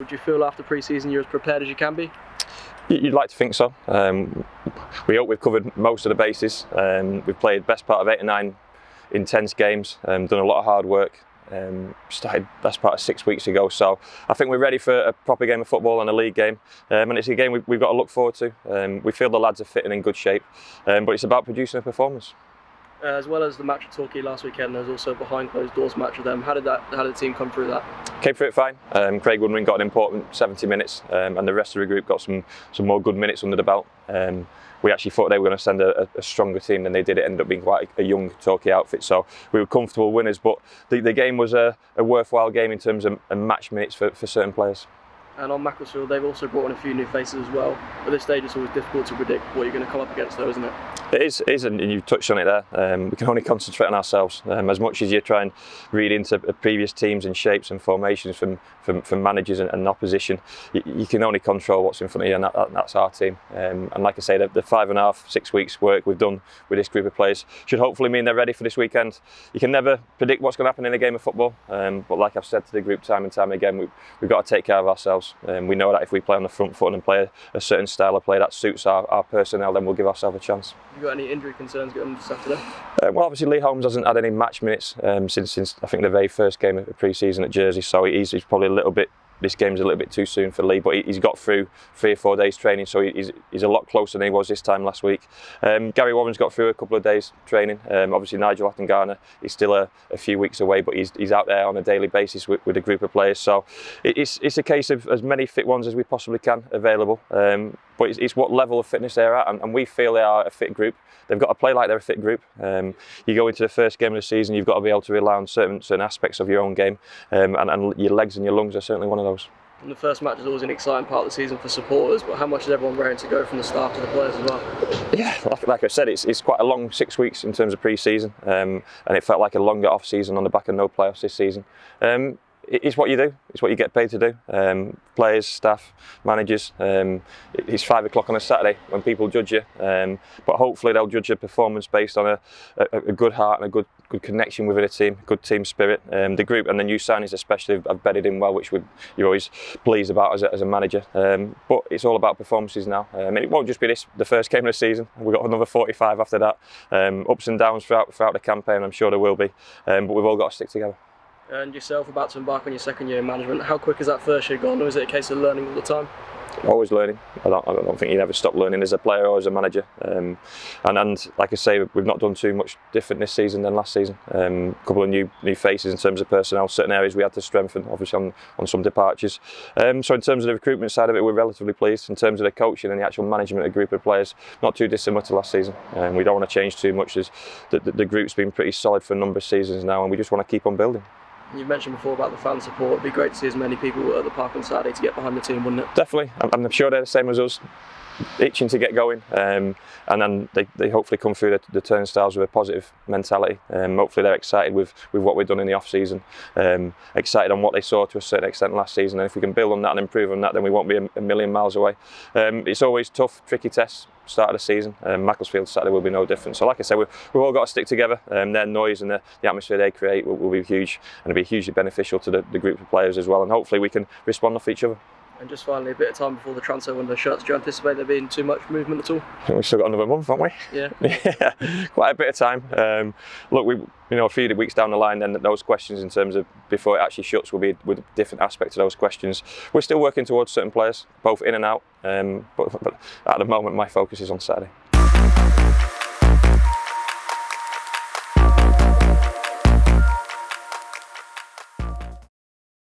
Would you feel after pre-season you're as prepared as you can be? You'd like to think so. We hope we've covered most of the bases. We've played best part of 8 or 9 intense games, done a lot of hard work. Started best part of 6 weeks ago, so I think we're ready for a proper game of football and a league game, and it's a game we've got to look forward to. We feel the lads are fit and in good shape, but it's about producing a performance. As well as the match at Torquay last weekend, there was also a behind closed doors match with them. How did the team come through that? Came through it fine. Craig Woodring got an important 70 minutes, and the rest of the group got some more good minutes under the belt. We actually thought they were going to send a stronger team than they did. It ended up being quite a young Torquay outfit, so we were comfortable winners. But the game was a worthwhile game in terms of match minutes for certain players. And on Macclesfield, they've also brought in a few new faces as well. At this stage, it's always difficult to predict what you're going to come up against, though, isn't it? It is, and you touched on it there. We can only concentrate on ourselves. As much as you try and read into previous teams and shapes and formations from managers and opposition, you can only control what's in front of you, and that's our team. And like I say, the 5.5, 6 weeks work we've done with this group of players should hopefully mean they're ready for this weekend. You can never predict what's going to happen in a game of football, but like I've said to the group time and time again, we've got to take care of ourselves. We know that if we play on the front foot and play a certain style of play that suits our personnel, then we'll give ourselves a chance. Have you got any injury concerns going on Saturday? Well, obviously Lee Holmes hasn't had any match minutes since I think the very first game of pre-season at Jersey, so he's probably a little bit. This game's a little bit too soon for Lee, but he's got through 3 or 4 days training, so he's a lot closer than he was this time last week. Gary Warren's got through a couple of days training. Obviously Nigel Attengarner is still a few weeks away, but he's out there on a daily basis with a group of players. So it's a case of as many fit ones as we possibly can available. But it's what level of fitness they're at, and we feel they are a fit group. They've got to play like they're a fit group. You go into the first game of the season, you've got to be able to rely on certain aspects of your own game, and your legs and your lungs are certainly one of those. And the first match is always an exciting part of the season for supporters, but how much is everyone raring to go from the staff to the players as well? Yeah, like I said, it's quite a long 6 weeks in terms of pre-season, and it felt like a longer off-season on the back of no playoffs this season. It's what you do. It's what you get paid to do. Players, staff, managers. It's 5 o'clock on a Saturday when people judge you, but hopefully they'll judge your performance based on a good heart and a good connection within a team, good team spirit. The group and the new signings especially have bedded in well, which you're always pleased about as a manager. But it's all about performances now. It won't just be the first game of the season. We've got another 45 after that. Ups and downs throughout the campaign, I'm sure there will be. But we've all got to stick together. And yourself, about to embark on your second year in management, how quick is that first year gone, or is it a case of learning all the time? Always learning. I don't think you ever stop learning as a player or as a manager. And like I say, we've not done too much different this season than last season. A couple of new faces in terms of personnel, certain areas we had to strengthen, obviously on some departures. So in terms of the recruitment side of it, we're relatively pleased. In terms of the coaching and the actual management of a group of players, not too dissimilar to last season. We don't want to change too much, as the group's been pretty solid for a number of seasons now, and we just want to keep on building. You've mentioned before about the fan support. It'd be great to see as many people at the park on Saturday to get behind the team, wouldn't it? Definitely. I'm sure they're the same as us, itching to get going, and then they hopefully come through the turnstiles with a positive mentality. Hopefully they're excited with what we've done in the off-season, excited on what they saw to a certain extent last season, and if we can build on that and improve on that, then we won't be a million miles away. It's always tough, tricky tests. Start of the season, Macclesfield Saturday will be no different. So like I said, we've all got to stick together. Their noise and the atmosphere they create will be huge, and it'll be hugely beneficial to the group of players as well, and hopefully we can respond off each other. And just finally, a bit of time before the transfer window shuts, do you anticipate there being too much movement at all? I think we've still got another month, haven't we? Yeah. Yeah, quite a bit of time. Look, a few weeks down the line, then those questions in terms of before it actually shuts will be with different aspects of those questions. We're still working towards certain players, both in and out, but at the moment my focus is on Saturday.